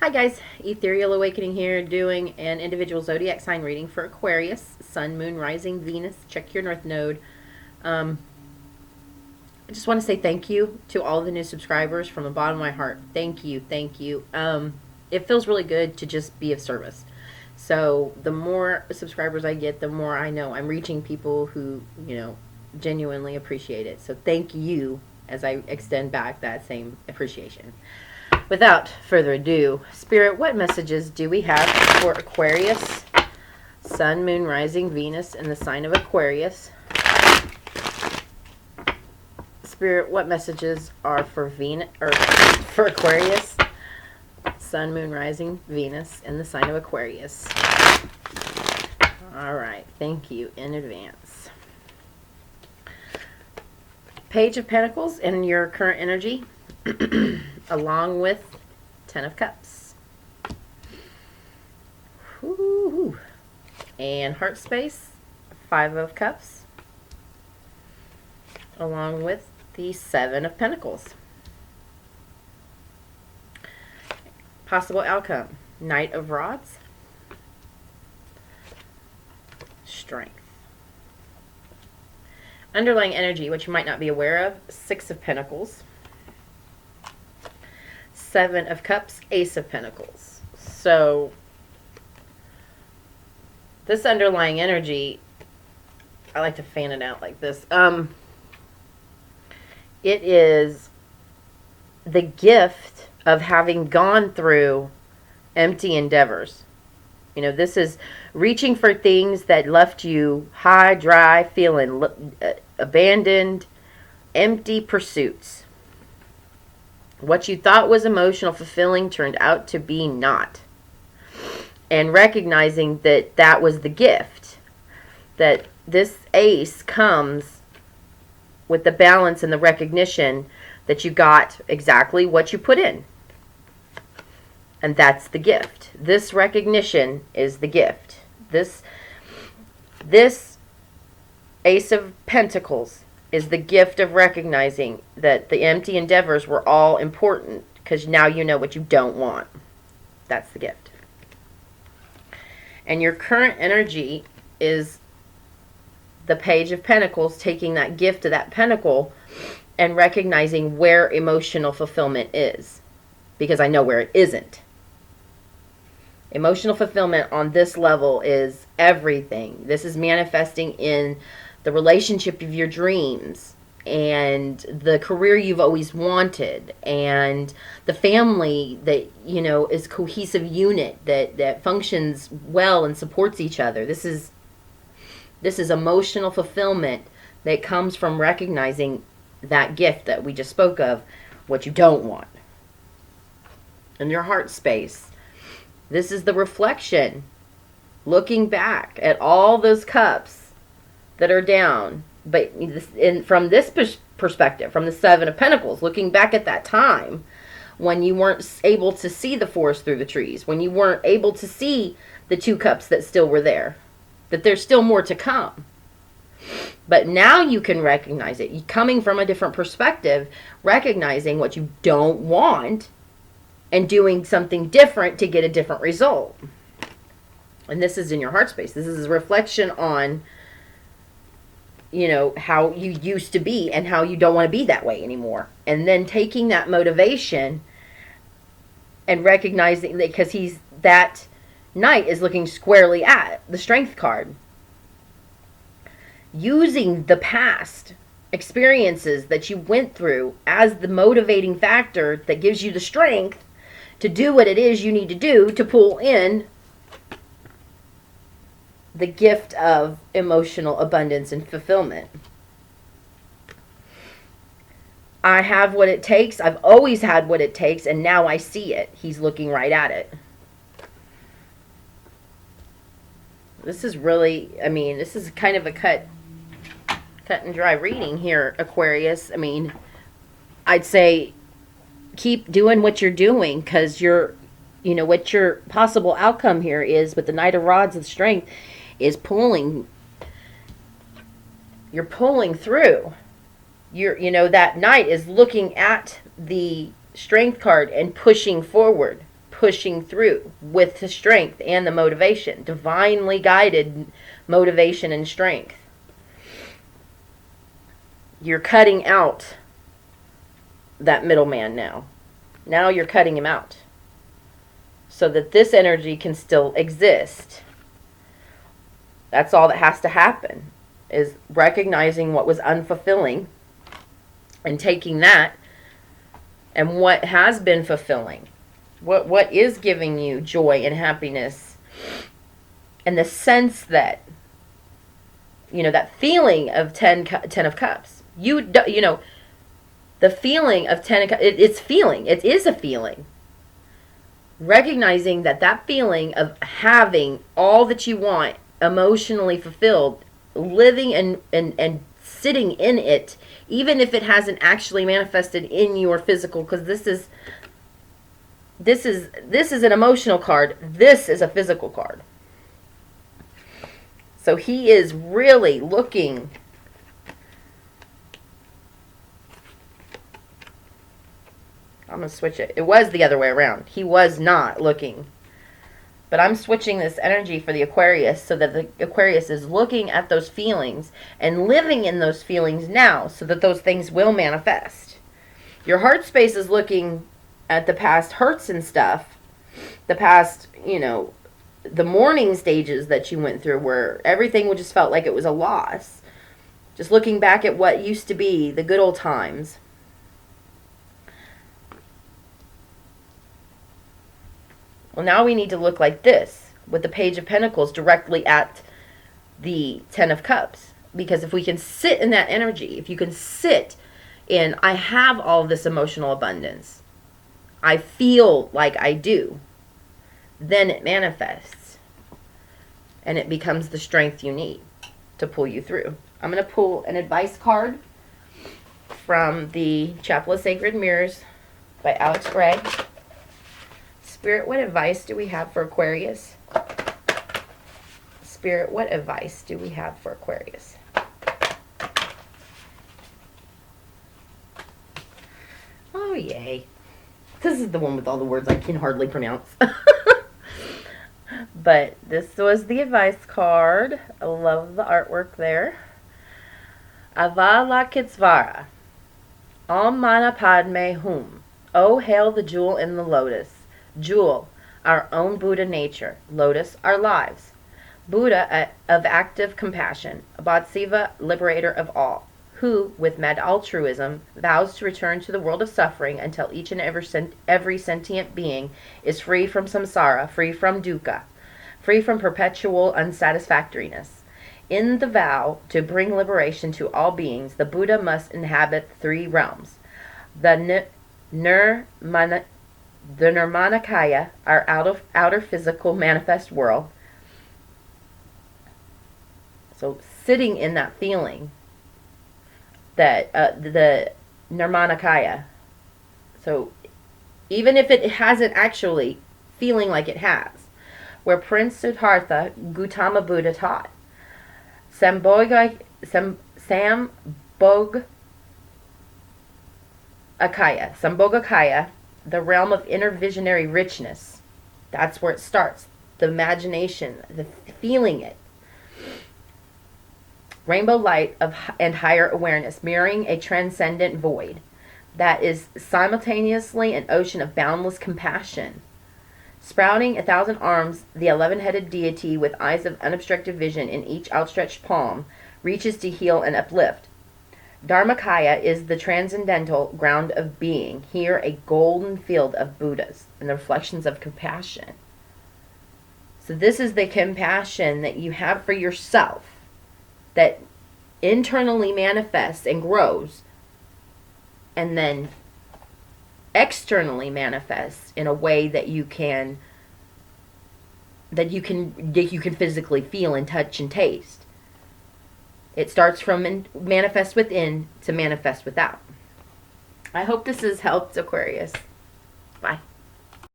Hi guys, Ethereal Awakening here, doing an individual zodiac sign reading for Aquarius, Sun, Moon, Rising, Venus. Check your North Node. I just want to say thank you to all the new subscribers from the bottom of my heart. Thank you, thank you. It feels really good to just be of service. So the more subscribers I get, the more I know I'm reaching people who, genuinely appreciate it. So thank you as I extend back that same appreciation. Without further ado, Spirit, what messages do we have for Aquarius, Sun, Moon, Rising, Venus in the sign of Aquarius? Spirit, what messages are for for Aquarius, Sun, Moon, Rising, Venus in the sign of Aquarius? All right, thank you in advance. Page of Pentacles in your current energy. Along with 10 of Cups. Ooh. And Heart Space, 5 of Cups. Along with the 7 of Pentacles. Possible outcome, Knight of Rods. Strength. Underlying energy, which you might not be aware of, 6 of Pentacles. 7 of Cups, Ace of Pentacles. So this underlying energy, I like to fan it out like this. It is the gift of having gone through empty endeavors. This is reaching for things that left you high, dry, feeling abandoned, empty pursuits. What you thought was emotional fulfilling turned out to be not. And recognizing that that was the gift. That this ace comes with the balance and the recognition that you got exactly what you put in. And that's the gift. This recognition is the gift. This Ace of Pentacles is the gift of recognizing that the empty endeavors were all important, because now you know what you don't want. That's the gift. And your current energy is the Page of Pentacles, taking that gift of that pentacle and recognizing where emotional fulfillment is, because I know where it isn't. Emotional fulfillment on this level is everything. This is manifesting in the relationship of your dreams, and the career you've always wanted, and the family that, is cohesive unit that functions well and supports each other. This is emotional fulfillment that comes from recognizing that gift that we just spoke of, what you don't want. In your heart space, this is the reflection, looking back at all those cups that are down, but from this perspective, from the 7 of Pentacles, looking back at that time when you weren't able to see the forest through the trees, when you weren't able to see the 2 cups that still were there, that there's still more to come. But now you can recognize it, coming from a different perspective, recognizing what you don't want and doing something different to get a different result. And this is in your heart space. This is a reflection on how you used to be and how you don't want to be that way anymore. And then taking that motivation and recognizing that, because that Knight is looking squarely at the Strength card. Using the past experiences that you went through as the motivating factor that gives you the strength to do what it is you need to do to pull in the gift of emotional abundance and fulfillment. I have what it takes. I've always had what it takes, and now I see it. He's looking right at it. This is really, this is kind of a cut and dry reading here, Aquarius. I'd say keep doing what you're doing, because what your possible outcome here is with the Knight of Rods of Strength is you're pulling through. That Knight is looking at the Strength card and pushing forward, pushing through with the strength and the motivation, divinely guided motivation and strength. You're cutting out that middleman now. Now you're cutting him out so that this energy can still exist. That's all that has to happen, is recognizing what was unfulfilling and taking that and what has been fulfilling. What is giving you joy and happiness, and the sense that, that feeling of 10 of cups. You know, the feeling of 10 of cups, it's feeling. It is a feeling. Recognizing that feeling of having all that you want emotionally fulfilled, living and sitting in it, even if it hasn't actually manifested in your physical, because this is an emotional card. This is a physical card. So he is really looking. I'm going to switch it. It was the other way around. He was not looking. But I'm switching this energy for the Aquarius so that the Aquarius is looking at those feelings and living in those feelings now so that those things will manifest. Your heart space is looking at the past hurts and stuff, the past, the mourning stages that you went through where everything just felt like it was a loss. Just looking back at what used to be, the good old times. Well, now we need to look like this, with the Page of Pentacles directly at the 10 of Cups. Because if we can sit in that energy, if you can sit in, I have all this emotional abundance, I feel like I do, then it manifests. And it becomes the strength you need to pull you through. I'm going to pull an advice card from the Chapel of Sacred Mirrors by Alex Gray. Spirit, what advice do we have for Aquarius? Spirit, what advice do we have for Aquarius? Oh, yay. This is the one with all the words I can hardly pronounce. But this was the advice card. I love the artwork there. Avala Kitsvara. Om Mana Padme Hum. Oh, hail the jewel in the lotus. Jewel, our own Buddha nature. Lotus, our lives. Buddha of active compassion. Bodhisattva, liberator of all. Who, with mad altruism, vows to return to the world of suffering until each and every sentient being is free from samsara, free from dukkha, free from perpetual unsatisfactoriness. In the vow to bring liberation to all beings, the Buddha must inhabit 3 realms. The Nirmanakaya, our outer physical manifest world. So sitting in that feeling, that the Nirmanakaya. So even if it hasn't actually feeling like it has, where Prince Siddhartha Gautama Buddha taught. Sambhogakaya, the realm of inner visionary richness. That's where it starts. The imagination, the feeling it. Rainbow light and higher awareness, mirroring a transcendent void that is simultaneously an ocean of boundless compassion. Sprouting 1,000 arms, the 11-headed deity with eyes of unobstructed vision in each outstretched palm reaches to heal and uplift. Dharmakaya is the transcendental ground of being, here a golden field of Buddhas and the reflections of compassion. So this is the compassion that you have for yourself that internally manifests and grows and then externally manifests in a way that you can physically feel and touch and taste. It starts from manifest within to manifest without. I hope this has helped, Aquarius. Bye.